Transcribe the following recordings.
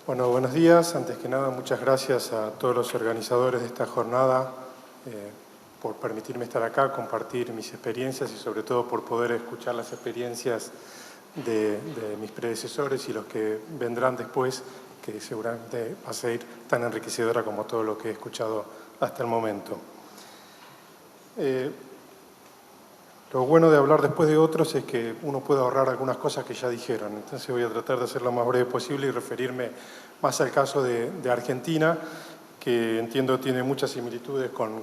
Bueno, buenos días. Antes que nada, muchas gracias a todos los organizadores de esta jornada por permitirme estar acá, compartir mis experiencias y sobre todo por poder escuchar las experiencias de mis predecesores y los que vendrán después, que seguramente va a ser tan enriquecedora como todo lo que he escuchado hasta el momento. Lo bueno de hablar después de otros es que uno puede ahorrar algunas cosas que ya dijeron. Entonces voy a tratar de ser lo más breve posible y referirme más al caso de Argentina, que entiendo tiene muchas similitudes con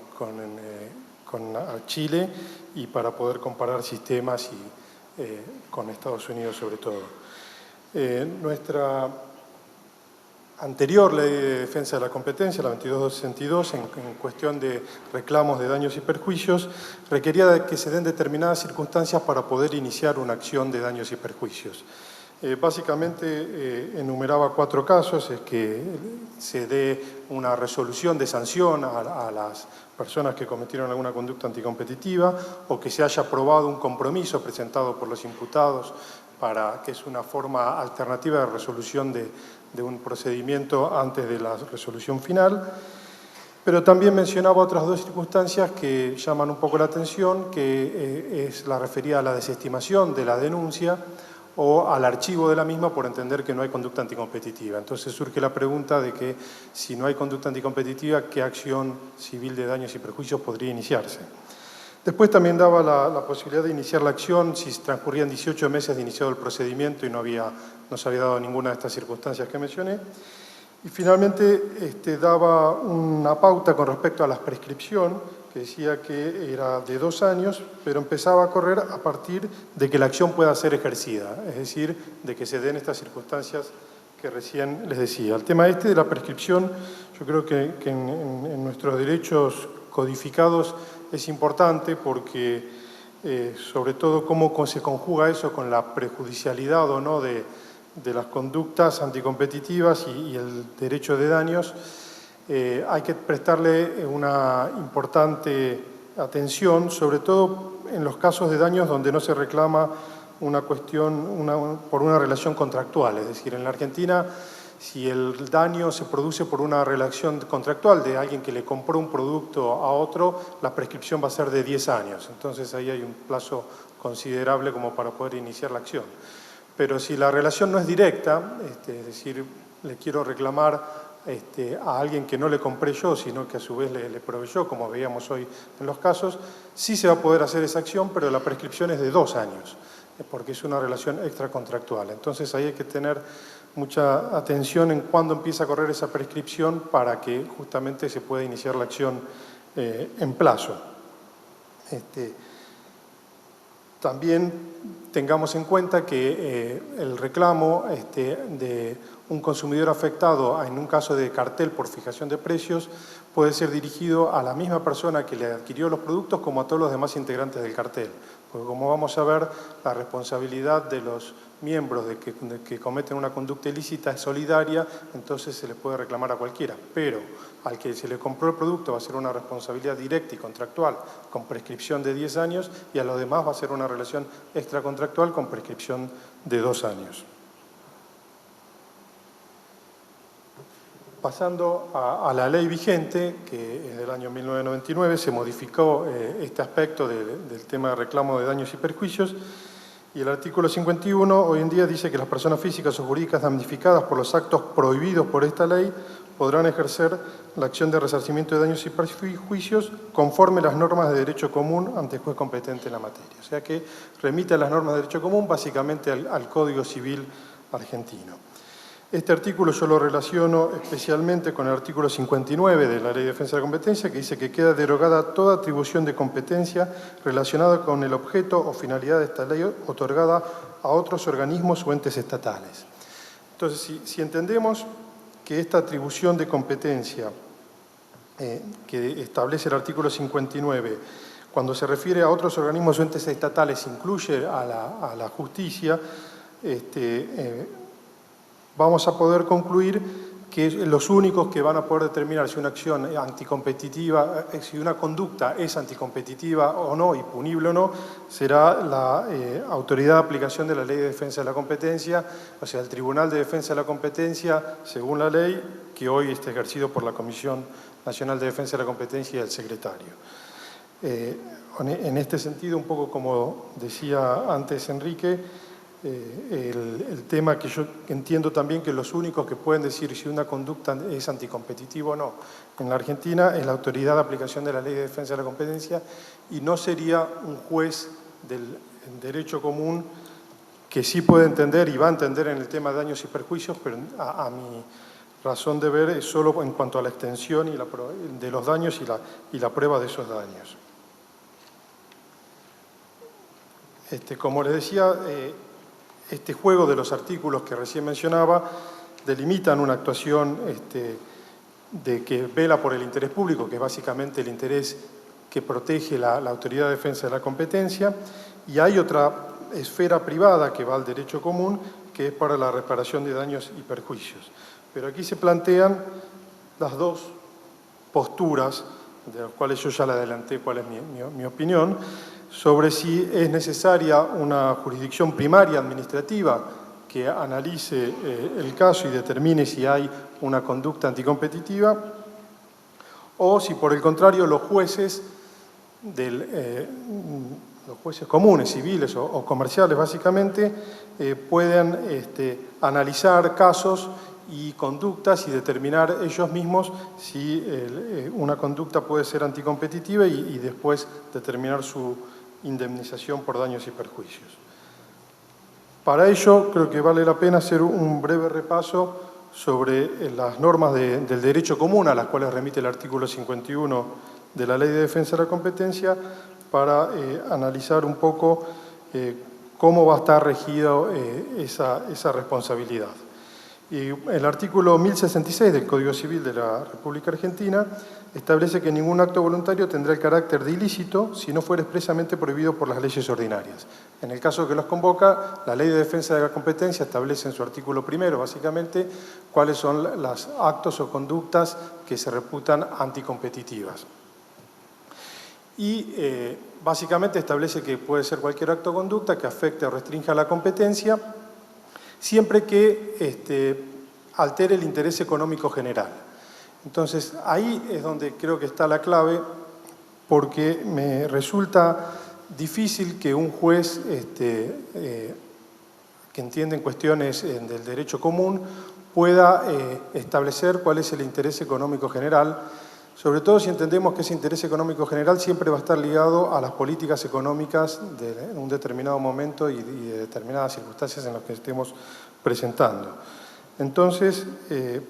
Chile, y para poder comparar sistemas y con Estados Unidos sobre todo. Nuestra anterior Ley de Defensa de la Competencia, la 2262, en cuestión de reclamos de daños y perjuicios, requería de que se den determinadas circunstancias para poder iniciar una acción de daños y perjuicios. Básicamente enumeraba 4 casos: es que se dé una resolución de sanción a las personas que cometieron alguna conducta anticompetitiva, o que se haya aprobado un compromiso presentado por los imputados, que es una forma alternativa de resolución de un procedimiento antes de la resolución final. Pero también mencionaba otras 2 circunstancias que llaman un poco la atención, que es la referida a la desestimación de la denuncia o al archivo de la misma por entender que no hay conducta anticompetitiva. Entonces surge la pregunta de que si no hay conducta anticompetitiva, ¿qué acción civil de daños y perjuicios podría iniciarse? Después también daba la posibilidad de iniciar la acción si transcurrían 18 meses de iniciado el procedimiento y no se había dado ninguna de estas circunstancias que mencioné. Y finalmente daba una pauta con respecto a la prescripción, que decía que era de 2 años, pero empezaba a correr a partir de que la acción pueda ser ejercida, es decir, de que se den estas circunstancias que recién les decía. El tema de la prescripción, yo creo que en nuestros derechos codificados es importante porque, sobre todo, cómo se conjuga eso con la prejudicialidad o no de las conductas anticompetitivas y el derecho de daños. Hay que prestarle una importante atención, sobre todo en los casos de daños donde no se reclama una cuestión por una relación contractual. Es decir, en la Argentina, si el daño se produce por una relación contractual de alguien que le compró un producto a otro, la prescripción va a ser de 10 años. Entonces ahí hay un plazo considerable como para poder iniciar la acción. Pero si la relación no es directa, es decir, le quiero reclamar a alguien que no le compré yo, sino que a su vez le proveyó, como veíamos hoy en los casos, sí se va a poder hacer esa acción, pero la prescripción es de 2 años, porque es una relación extracontractual. Entonces ahí hay que tener mucha atención en cuándo empieza a correr esa prescripción para que justamente se pueda iniciar la acción en plazo. También tengamos en cuenta que el reclamo de un consumidor afectado en un caso de cartel por fijación de precios puede ser dirigido a la misma persona que le adquirió los productos como a todos los demás integrantes del cartel. Porque como vamos a ver, la responsabilidad de los miembros que cometen una conducta ilícita es solidaria, entonces se le puede reclamar a cualquiera. Pero al que se le compró el producto va a ser una responsabilidad directa y contractual con prescripción de 10 años y a los demás va a ser una relación extracontractual con prescripción de 2 años. Pasando a la ley vigente, que es del año 1999, se modificó este aspecto del tema de reclamo de daños y perjuicios, y el artículo 51 hoy en día dice que las personas físicas o jurídicas damnificadas por los actos prohibidos por esta ley podrán ejercer la acción de resarcimiento de daños y perjuicios conforme las normas de derecho común ante el juez competente en la materia. O sea que remite a las normas de derecho común, básicamente al Código Civil argentino. Este artículo yo lo relaciono especialmente con el artículo 59 de la Ley de Defensa de la Competencia, que dice que queda derogada toda atribución de competencia relacionada con el objeto o finalidad de esta ley otorgada a otros organismos o entes estatales. Entonces, si entendemos que esta atribución de competencia que establece el artículo 59, cuando se refiere a otros organismos o entes estatales, incluye a la justicia, vamos a poder concluir que los únicos que van a poder determinar si una acción anticompetitiva, si una conducta es anticompetitiva o no y punible o no, será la Autoridad de Aplicación de la Ley de Defensa de la Competencia, o sea, el Tribunal de Defensa de la Competencia, según la ley, que hoy está ejercido por la Comisión Nacional de Defensa de la Competencia y el secretario. En este sentido, un poco como decía antes Enrique, el tema que yo entiendo también que los únicos que pueden decir si una conducta es anticompetitiva o no en la Argentina es la Autoridad de Aplicación de la Ley de Defensa de la Competencia y no sería un juez del derecho común que sí puede entender y va a entender en el tema de daños y perjuicios, pero a mi razón de ver es solo en cuanto a la extensión de los daños y la prueba de esos daños. Como les decía, este juego de los artículos que recién mencionaba delimitan una actuación de que vela por el interés público, que es básicamente el interés que protege la Autoridad de Defensa de la Competencia, y hay otra esfera privada que va al derecho común, que es para la reparación de daños y perjuicios. Pero aquí se plantean las dos posturas, de las cuales yo ya le adelanté cuál es mi opinión, sobre si es necesaria una jurisdicción primaria administrativa que analice el caso y determine si hay una conducta anticompetitiva, o si por el contrario los jueces comunes, civiles o comerciales básicamente, pueden analizar casos y conductas y determinar ellos mismos si una conducta puede ser anticompetitiva y después determinar su indemnización por daños y perjuicios. Para ello, creo que vale la pena hacer un breve repaso sobre las normas del derecho común a las cuales remite el artículo 51 de la Ley de Defensa de la Competencia para analizar un poco cómo va a estar regido esa responsabilidad. Y el artículo 1066 del Código Civil de la República Argentina establece que ningún acto voluntario tendrá el carácter de ilícito si no fuera expresamente prohibido por las leyes ordinarias. En el caso que los convoca, la Ley de Defensa de la Competencia establece en su artículo primero, básicamente, cuáles son los actos o conductas que se reputan anticompetitivas. Y básicamente establece que puede ser cualquier acto o conducta que afecte o restrinja la competencia, siempre que altere el interés económico general. Entonces, ahí es donde creo que está la clave, porque me resulta difícil que un juez que entiende en cuestiones del derecho común pueda establecer cuál es el interés económico general, sobre todo si entendemos que ese interés económico general siempre va a estar ligado a las políticas económicas de un determinado momento y de determinadas circunstancias en las que estemos presentando. Entonces,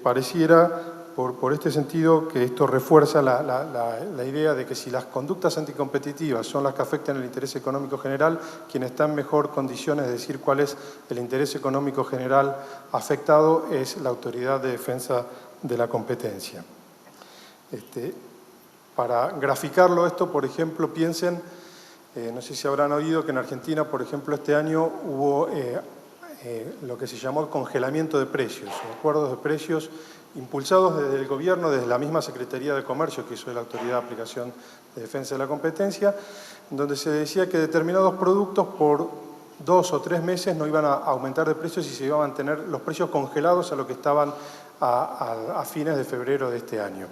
pareciera, por este sentido, que esto refuerza la idea de que si las conductas anticompetitivas son las que afectan el interés económico general, quien está en mejor condiciones de decir cuál es el interés económico general afectado es la Autoridad de Defensa de la Competencia. Para graficarlo esto, por ejemplo, piensen, no sé si habrán oído que en Argentina, por ejemplo, este año hubo lo que se llamó el congelamiento de precios, acuerdos de precios impulsados desde el gobierno, desde la misma Secretaría de Comercio, que eso es la Autoridad de Aplicación de Defensa de la Competencia, donde se decía que determinados productos por 2 o 3 meses no iban a aumentar de precios y se iban a mantener los precios congelados a lo que estaban a fines de febrero de este año.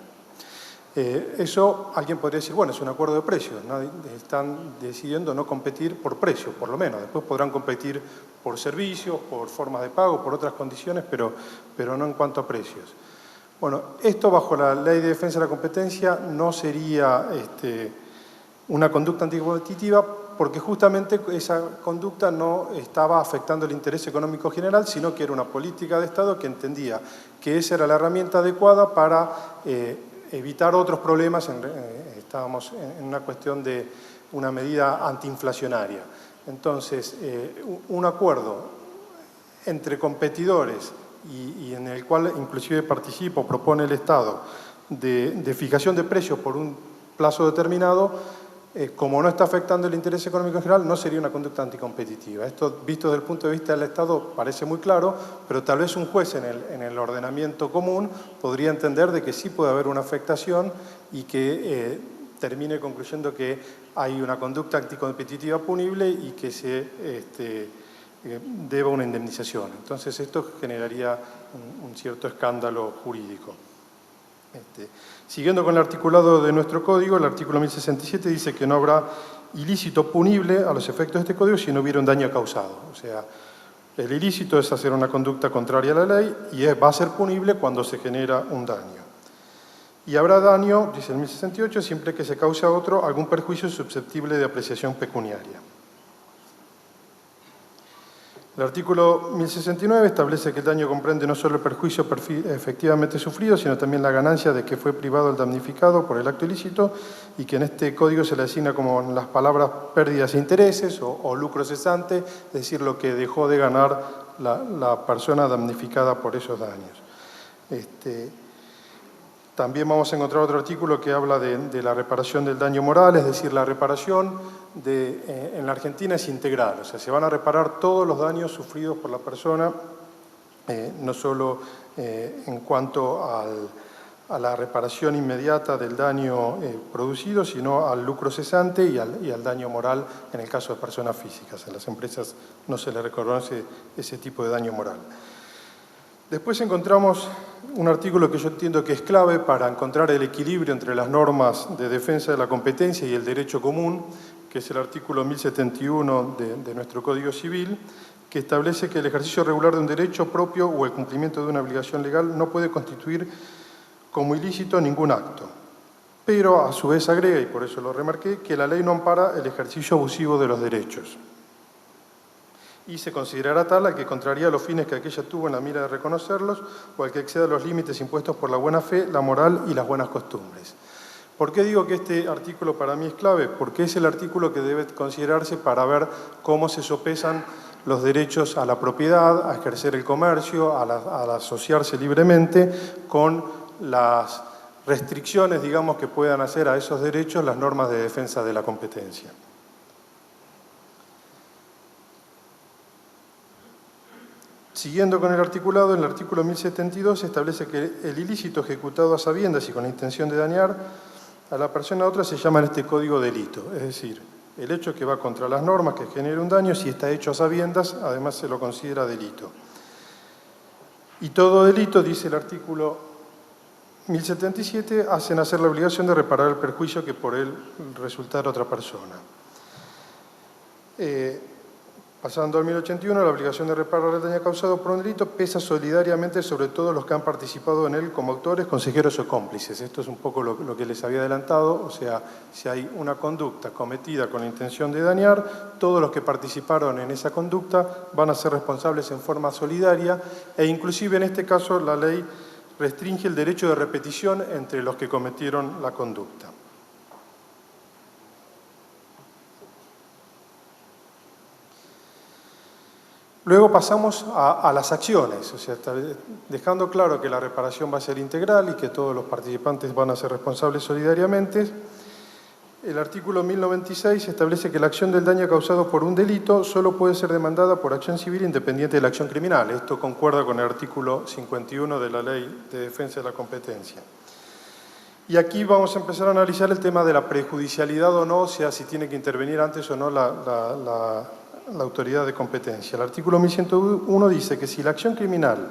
Eso alguien podría decir, bueno, es un acuerdo de precios, ¿no? Están decidiendo no competir por precio, por lo menos. Después podrán competir por servicios, por formas de pago, por otras condiciones, pero no en cuanto a precios. Bueno, esto bajo la Ley de Defensa de la Competencia no sería una conducta anticompetitiva porque justamente esa conducta no estaba afectando el interés económico general, sino que era una política de Estado que entendía que esa era la herramienta adecuada para evitar otros problemas, estábamos en una cuestión de una medida antiinflacionaria. Entonces, un acuerdo entre competidores y en el cual inclusive participa o propone el Estado de fijación de precios por un plazo determinado, como no está afectando el interés económico en general, no sería una conducta anticompetitiva. Esto, visto desde el punto de vista del Estado, parece muy claro, pero tal vez un juez en el ordenamiento común podría entender de que sí puede haber una afectación y que termine concluyendo que hay una conducta anticompetitiva punible y que se deba una indemnización. Entonces esto generaría un cierto escándalo jurídico. Siguiendo con el articulado de nuestro código, el artículo 1067 dice que no habrá ilícito punible a los efectos de este código si no hubiera un daño causado. O sea, el ilícito es hacer una conducta contraria a la ley y va a ser punible cuando se genera un daño. Y habrá daño, dice el 1068, siempre que se cause a otro algún perjuicio susceptible de apreciación pecuniaria. El artículo 1069 establece que el daño comprende no solo el perjuicio efectivamente sufrido, sino también la ganancia de que fue privado el damnificado por el acto ilícito y que en este código se le asigna como las palabras pérdidas e intereses o lucro cesante, es decir, lo que dejó de ganar la persona damnificada por esos daños. También vamos a encontrar otro artículo que habla de la reparación del daño moral, es decir, la reparación en la Argentina es integral, o sea, se van a reparar todos los daños sufridos por la persona, no solo en cuanto a la reparación inmediata del daño producido, sino al lucro cesante y al daño moral en el caso de personas físicas. A las empresas no se les reconoce ese tipo de daño moral. Después encontramos un artículo que yo entiendo que es clave para encontrar el equilibrio entre las normas de defensa de la competencia y el derecho común, que es el artículo 1071 de nuestro Código Civil, que establece que el ejercicio regular de un derecho propio o el cumplimiento de una obligación legal no puede constituir como ilícito ningún acto. Pero a su vez agrega, y por eso lo remarqué, que la ley no ampara el ejercicio abusivo de los derechos. Y se considerará tal al que contraría los fines que aquella tuvo en la mira de reconocerlos o al que exceda los límites impuestos por la buena fe, la moral y las buenas costumbres. ¿Por qué digo que este artículo para mí es clave? Porque es el artículo que debe considerarse para ver cómo se sopesan los derechos a la propiedad, a ejercer el comercio, a asociarse libremente, con las restricciones, digamos, que puedan hacer a esos derechos las normas de defensa de la competencia. Siguiendo con el articulado, en el artículo 1072 se establece que el ilícito ejecutado a sabiendas y con la intención de dañar a la persona a otra se llama en este código delito. Es decir, el hecho que va contra las normas que genera un daño, si está hecho a sabiendas, además se lo considera delito. Y todo delito, dice el artículo 1077, hace nacer la obligación de reparar el perjuicio que por él resultara otra persona. Pasando al 1081, la obligación de reparar el daño causado por un delito pesa solidariamente sobre todos los que han participado en él como autores, consejeros o cómplices. Esto es un poco lo que les había adelantado, o sea, si hay una conducta cometida con la intención de dañar, todos los que participaron en esa conducta van a ser responsables en forma solidaria e inclusive en este caso la ley restringe el derecho de repetición entre los que cometieron la conducta. Luego pasamos a las acciones, o sea, dejando claro que la reparación va a ser integral y que todos los participantes van a ser responsables solidariamente. El artículo 1096 establece que la acción del daño causado por un delito solo puede ser demandada por acción civil independiente de la acción criminal. Esto concuerda con el artículo 51 de la Ley de Defensa de la Competencia. Y aquí vamos a empezar a analizar el tema de la prejudicialidad o no, o sea, si tiene que intervenir antes o no la autoridad de competencia. El artículo 1101 dice que si la acción criminal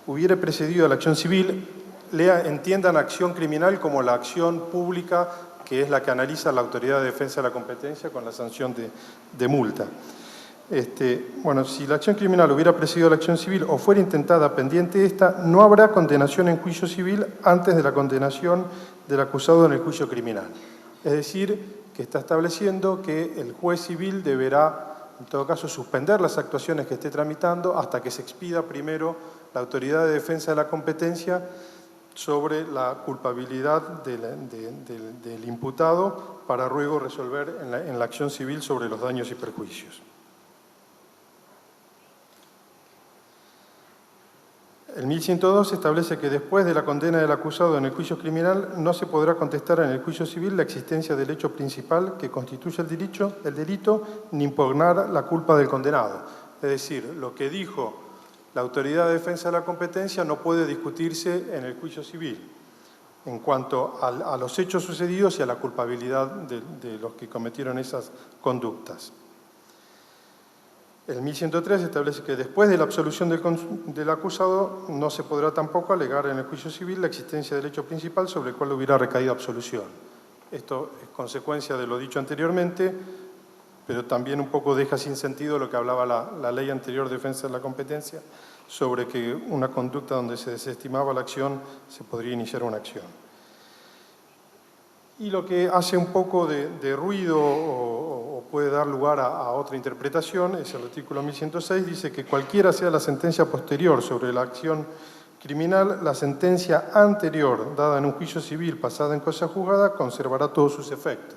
hubiera precedido a la acción civil, entiendan acción criminal como la acción pública, que es la que analiza la autoridad de defensa de la competencia con la sanción de multa. Bueno, si la acción criminal hubiera precedido a la acción civil o fuera intentada pendiente esta, no habrá condenación en juicio civil antes de la condenación del acusado en el juicio criminal. Es decir, que está estableciendo que el juez civil deberá, en todo caso, suspender las actuaciones que esté tramitando hasta que se expida primero la autoridad de defensa de la competencia sobre la culpabilidad del imputado para luego resolver en la acción civil sobre los daños y perjuicios. El 1102 establece que después de la condena del acusado en el juicio criminal no se podrá contestar en el juicio civil la existencia del hecho principal que constituye el delito ni impugnar la culpa del condenado. Es decir, lo que dijo la Autoridad de Defensa de la Competencia no puede discutirse en el juicio civil en cuanto a los hechos sucedidos y a la culpabilidad de los que cometieron esas conductas. El 1103 establece que después de la absolución del acusado no se podrá tampoco alegar en el juicio civil la existencia del hecho principal sobre el cual hubiera recaído absolución. Esto es consecuencia de lo dicho anteriormente, pero también un poco deja sin sentido lo que hablaba la ley anterior de defensa de la competencia sobre que una conducta donde se desestimaba la acción se podría iniciar una acción. Y lo que hace un poco de ruido o puede dar lugar a otra interpretación es el artículo 1106, dice que cualquiera sea la sentencia posterior sobre la acción criminal, la sentencia anterior dada en un juicio civil pasada en cosa juzgada conservará todos sus efectos.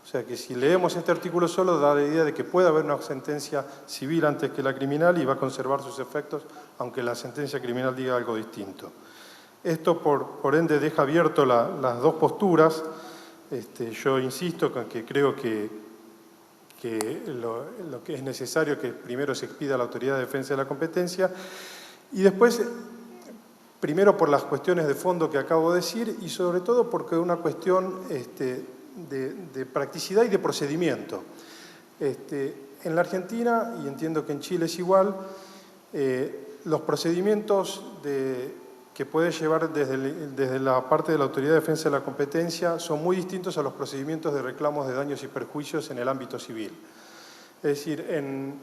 O sea que si leemos este artículo solo da la idea de que puede haber una sentencia civil antes que la criminal y va a conservar sus efectos aunque la sentencia criminal diga algo distinto. Esto por ende deja abierto las dos posturas. Yo insisto con que creo que lo que es necesario que primero se expida a la Autoridad de Defensa de la Competencia y después, primero por las cuestiones de fondo que acabo de decir y sobre todo porque es una cuestión de practicidad y de procedimiento. En la Argentina, y entiendo que en Chile es igual, los procedimientos que puede llevar desde la parte de la Autoridad de Defensa de la Competencia son muy distintos a los procedimientos de reclamos de daños y perjuicios en el ámbito civil. Es decir, en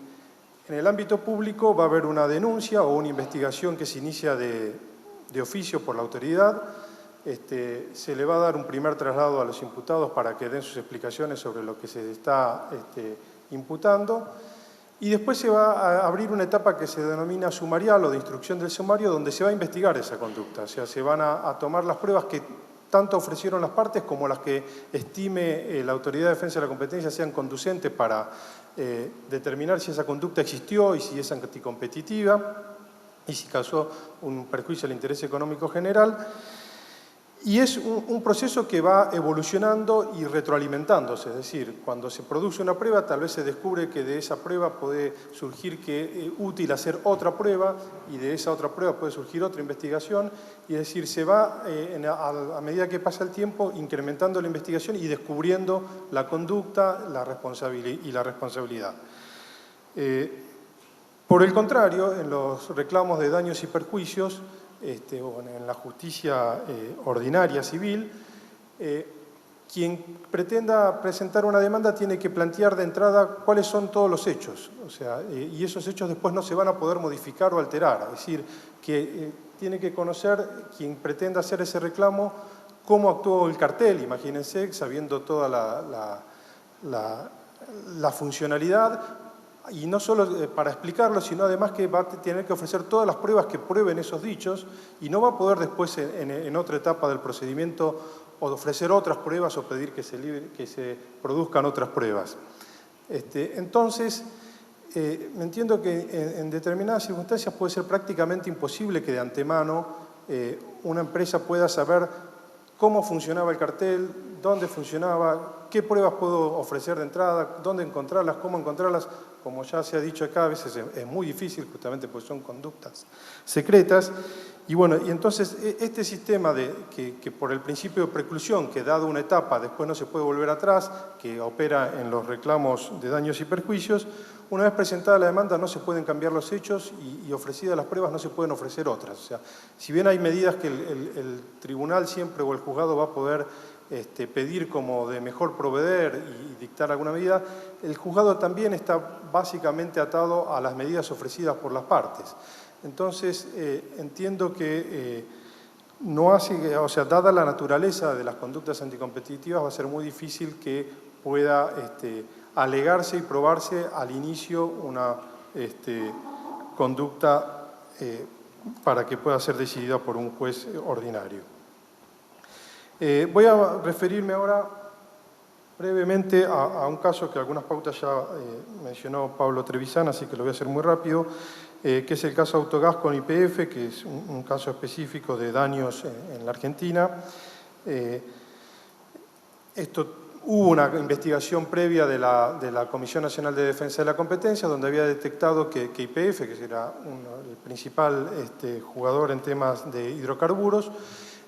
el ámbito público va a haber una denuncia o una investigación que se inicia de oficio por la autoridad, se le va a dar un primer traslado a los imputados para que den sus explicaciones sobre lo que se está imputando, y después se va a abrir una etapa que se denomina sumarial o de instrucción del sumario, donde se va a investigar esa conducta. O sea, se van a tomar las pruebas que tanto ofrecieron las partes como las que estime la Autoridad de Defensa de la Competencia sean conducentes para determinar si esa conducta existió y si es anticompetitiva y si causó un perjuicio al interés económico general. Y es un proceso que va evolucionando y retroalimentándose, es decir, cuando se produce una prueba tal vez se descubre que de esa prueba puede surgir que es útil hacer otra prueba y de esa otra prueba puede surgir otra investigación, y es decir, se va a medida que pasa el tiempo incrementando la investigación y descubriendo la conducta la responsabilidad. Por el contrario, en los reclamos de daños y perjuicios, o en la justicia ordinaria civil, quien pretenda presentar una demanda tiene que plantear de entrada cuáles son todos los hechos, o sea, y esos hechos después no se van a poder modificar o alterar, es decir, que tiene que conocer quien pretenda hacer ese reclamo cómo actuó el cartel, imagínense, sabiendo toda la funcionalidad, y no solo para explicarlo, sino además que va a tener que ofrecer todas las pruebas que prueben esos dichos y no va a poder después en otra etapa del procedimiento ofrecer otras pruebas o pedir que se produzcan otras pruebas. Entonces, entiendo que en determinadas circunstancias puede ser prácticamente imposible que de antemano una empresa pueda saber cómo funcionaba el cartel, dónde funcionaba, qué pruebas puedo ofrecer de entrada, dónde encontrarlas, cómo encontrarlas. Como ya se ha dicho acá, a veces es muy difícil justamente porque son conductas secretas. Y bueno, y entonces este sistema que por el principio de preclusión, que dado una etapa después no se puede volver atrás, que opera en los reclamos de daños y perjuicios, una vez presentada la demanda no se pueden cambiar los hechos y ofrecidas las pruebas no se pueden ofrecer otras. O sea, si bien hay medidas que el tribunal siempre o el juzgado va a poder pedir como de mejor proveer y dictar alguna medida, el juzgado también está básicamente atado a las medidas ofrecidas por las partes. Entonces, entiendo que no hace, o sea, dada la naturaleza de las conductas anticompetitivas, va a ser muy difícil que pueda alegarse y probarse al inicio una conducta para que pueda ser decidida por un juez ordinario. Voy a referirme ahora brevemente a un caso que algunas pautas ya mencionó Pablo Trevisan, así que lo voy a hacer muy rápido. que es el caso Autogás con YPF, que es un caso específico de daños en la Argentina. Hubo una investigación previa de la Comisión Nacional de Defensa de la Competencia, donde había detectado que YPF, que era el principal jugador en temas de hidrocarburos,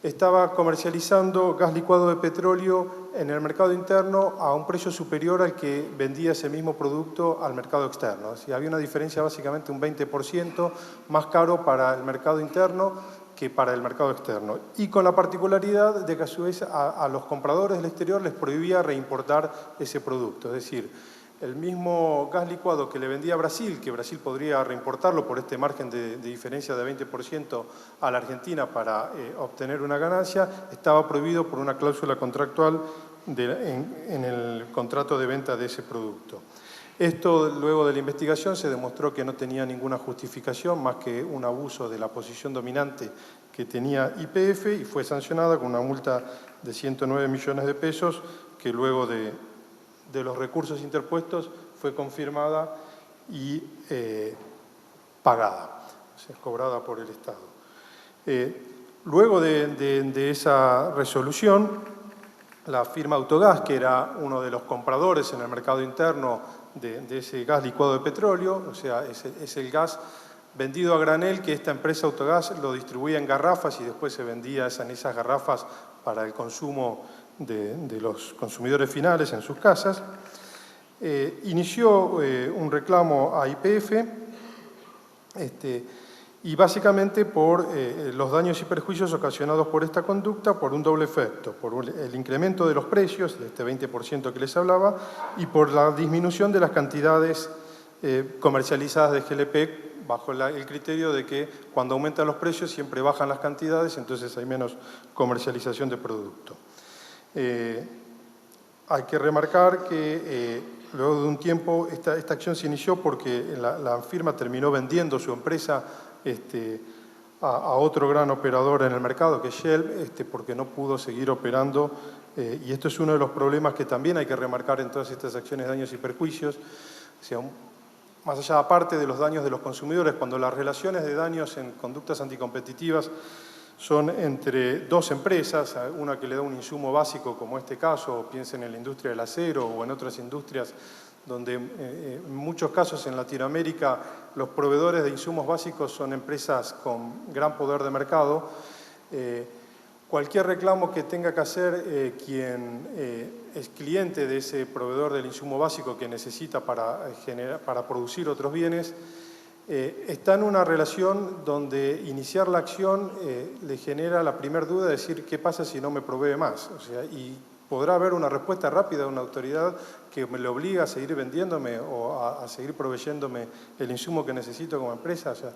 estaba comercializando gas licuado de petróleo en el mercado interno a un precio superior al que vendía ese mismo producto al mercado externo. Es decir, había una diferencia básicamente un 20% más caro para el mercado interno que para el mercado externo. Y con la particularidad de que a su vez a los compradores del exterior les prohibía reimportar ese producto. Es decir, el mismo gas licuado que le vendía a Brasil, que Brasil podría reimportarlo por este margen de diferencia de 20% a la Argentina para obtener una ganancia, estaba prohibido por una cláusula contractual en el contrato de venta de ese producto. Esto, luego de la investigación, se demostró que no tenía ninguna justificación más que un abuso de la posición dominante que tenía YPF y fue sancionada con una multa de 109 millones de pesos que luego de los recursos interpuestos fue confirmada y pagada, o sea, cobrada por el Estado. Luego de esa resolución, la firma Autogás, que era uno de los compradores en el mercado interno de ese gas licuado de petróleo, o sea, es el gas vendido a granel que esta empresa Autogás lo distribuía en garrafas y después se vendía en esas garrafas para el consumo de los consumidores finales en sus casas. Inició un reclamo a YPF y básicamente por los daños y perjuicios ocasionados por esta conducta por un doble efecto, por el incremento de los precios, de este 20% que les hablaba, y por la disminución de las cantidades comercializadas de GLP bajo el criterio de que cuando aumentan los precios siempre bajan las cantidades, entonces hay menos comercialización de producto. Hay que remarcar que luego de un tiempo esta acción se inició porque la firma terminó vendiendo su empresa a otro gran operador en el mercado, que es Shell, porque no pudo seguir operando. Y esto es uno de los problemas que también hay que remarcar en todas estas acciones de daños y perjuicios. O sea, más allá aparte de los daños de los consumidores, cuando las relaciones de daños en conductas anticompetitivas son entre dos empresas, una que le da un insumo básico como este caso, piensen en la industria del acero o en otras industrias donde en muchos casos en Latinoamérica los proveedores de insumos básicos son empresas con gran poder de mercado. Cualquier reclamo que tenga que hacer quien es cliente de ese proveedor del insumo básico que necesita para producir otros bienes, está en una relación donde iniciar la acción le genera la primera duda de decir qué pasa si no me provee más. O sea, y podrá haber una respuesta rápida de una autoridad que me le obliga a seguir vendiéndome o a seguir proveyéndome el insumo que necesito como empresa. O sea,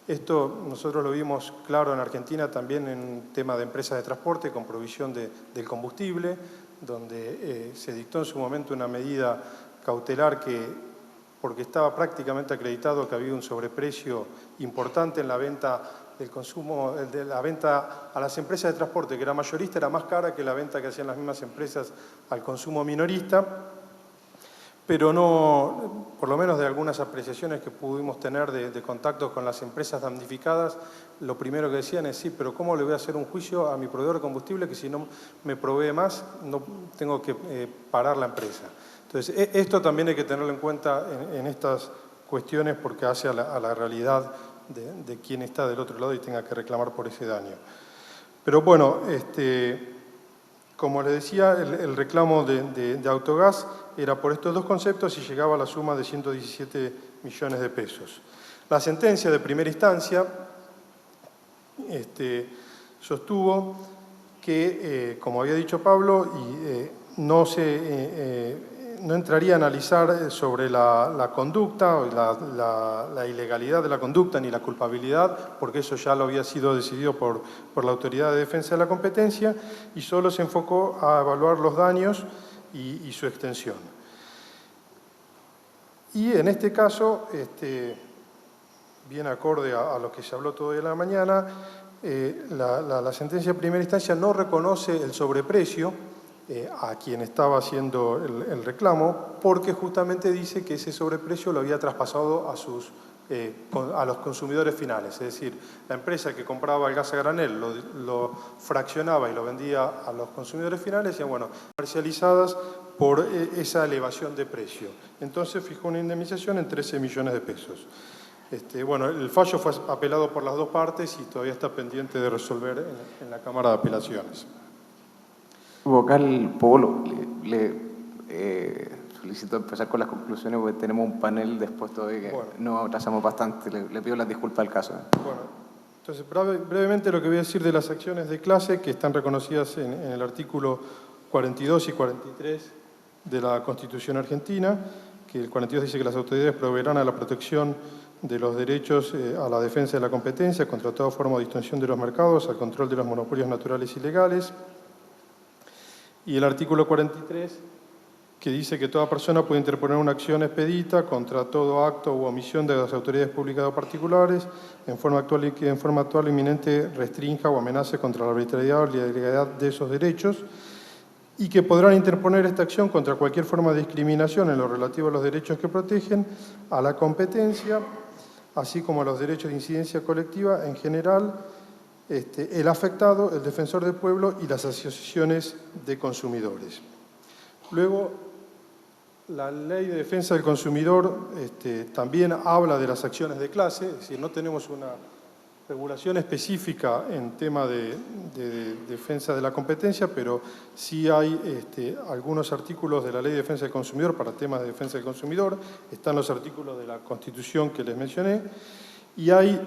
esto nosotros lo vimos claro en Argentina también en un tema de empresas de transporte con provisión del combustible, donde se dictó en su momento una medida cautelar porque estaba prácticamente acreditado que había un sobreprecio importante en la venta del consumo, de la venta a las empresas de transporte, que era mayorista, era más cara que la venta que hacían las mismas empresas al consumo minorista, pero no, por lo menos de algunas apreciaciones que pudimos tener de contactos con las empresas damnificadas, lo primero que decían es, sí, pero ¿cómo le voy a hacer un juicio a mi proveedor de combustible que si no me provee más, no tengo que parar la empresa? Entonces, esto también hay que tenerlo en cuenta en estas cuestiones porque hace a la realidad de quien está del otro lado y tenga que reclamar por ese daño. Pero bueno, como les decía, el reclamo de Autogás era por estos dos conceptos y llegaba a la suma de 117 millones de pesos. La sentencia de primera instancia sostuvo que, como había dicho Pablo, no entraría a analizar sobre la conducta o la ilegalidad de la conducta ni la culpabilidad, porque eso ya lo había sido decidido por la Autoridad de Defensa de la Competencia y solo se enfocó a evaluar los daños y su extensión. Y en este caso, bien acorde a lo que se habló todo de la mañana, la sentencia de primera instancia no reconoce el sobreprecio a quien estaba haciendo el reclamo, porque justamente dice que ese sobreprecio lo había traspasado a sus a los consumidores finales. Es decir, la empresa que compraba el gas a granel lo fraccionaba y lo vendía a los consumidores finales y, bueno, comercializadas por esa elevación de precio. Entonces fijó una indemnización en 13 millones de pesos. Bueno, el fallo fue apelado por las dos partes y todavía está pendiente de resolver en la Cámara de Apelaciones. Vocal Polo, solicito empezar con las conclusiones porque tenemos un panel después todavía que nos atrasamos bastante. Le pido las disculpas al caso. Bueno, entonces brevemente lo que voy a decir de las acciones de clase que están reconocidas en el artículo 42 y 43 de la Constitución Argentina, que el 42 dice que las autoridades proveerán a la protección de los derechos a la defensa de la competencia contra toda forma de distorsión de los mercados, al control de los monopolios naturales y legales. Y el artículo 43, que dice que toda persona puede interponer una acción expedita contra todo acto u omisión de las autoridades públicas o particulares en forma actual y que en forma actual inminente restrinja o amenace contra la arbitrariedad o la ilegalidad de esos derechos y que podrán interponer esta acción contra cualquier forma de discriminación en lo relativo a los derechos que protegen, a la competencia, así como a los derechos de incidencia colectiva en general, el afectado, el defensor del pueblo y las asociaciones de consumidores. Luego, la Ley de Defensa del Consumidor también habla de las acciones de clase, es decir, no tenemos una regulación específica en tema de defensa de la competencia, pero sí hay algunos artículos de la Ley de Defensa del Consumidor para temas de defensa del consumidor, están los artículos de la Constitución que les mencioné, y hay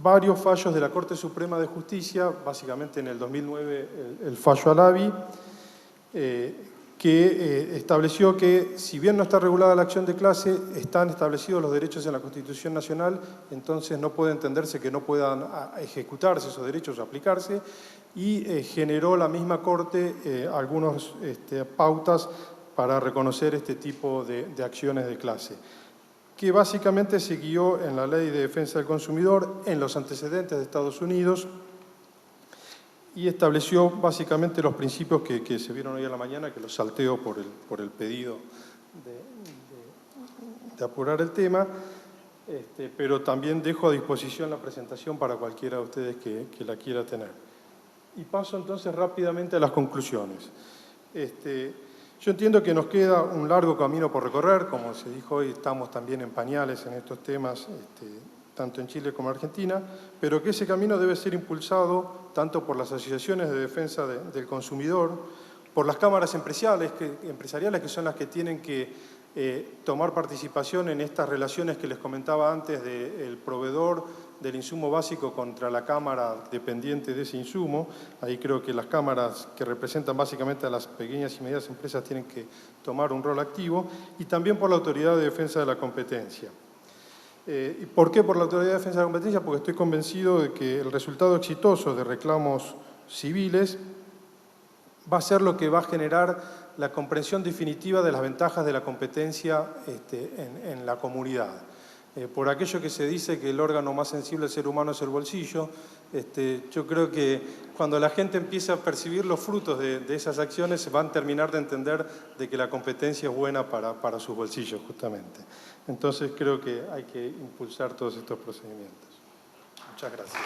varios fallos de la Corte Suprema de Justicia, básicamente en el 2009 el fallo Alavi, que estableció que, si bien no está regulada la acción de clase, están establecidos los derechos en la Constitución Nacional, entonces no puede entenderse que no puedan ejecutarse esos derechos o aplicarse, y generó la misma Corte algunas pautas para reconocer este tipo de acciones de clase, que básicamente se guió en la Ley de Defensa del Consumidor, en los antecedentes de Estados Unidos, y estableció básicamente los principios que se vieron hoy a la mañana, que los salteo por el pedido de apurar el tema, pero también dejo a disposición la presentación para cualquiera de ustedes que la quiera tener. Y paso entonces rápidamente a las conclusiones. Yo entiendo que nos queda un largo camino por recorrer, como se dijo hoy, estamos también en pañales en estos temas, tanto en Chile como en Argentina, pero que ese camino debe ser impulsado tanto por las asociaciones de defensa del consumidor, por las cámaras empresariales, que son las que tienen que tomar participación en estas relaciones que les comentaba antes del proveedor del insumo básico contra la cámara dependiente de ese insumo. Ahí creo que las cámaras que representan básicamente a las pequeñas y medianas empresas tienen que tomar un rol activo, y también por la Autoridad de Defensa de la Competencia. ¿Y por qué por la Autoridad de Defensa de la Competencia? Porque estoy convencido de que el resultado exitoso de reclamos civiles va a ser lo que va a generar la comprensión definitiva de las ventajas de la competencia en la comunidad. Por aquello que se dice que el órgano más sensible del ser humano es el bolsillo, yo creo que cuando la gente empiece a percibir los frutos de esas acciones, se van a terminar de entender de que la competencia es buena para sus bolsillos, justamente. Entonces creo que hay que impulsar todos estos procedimientos. Muchas gracias.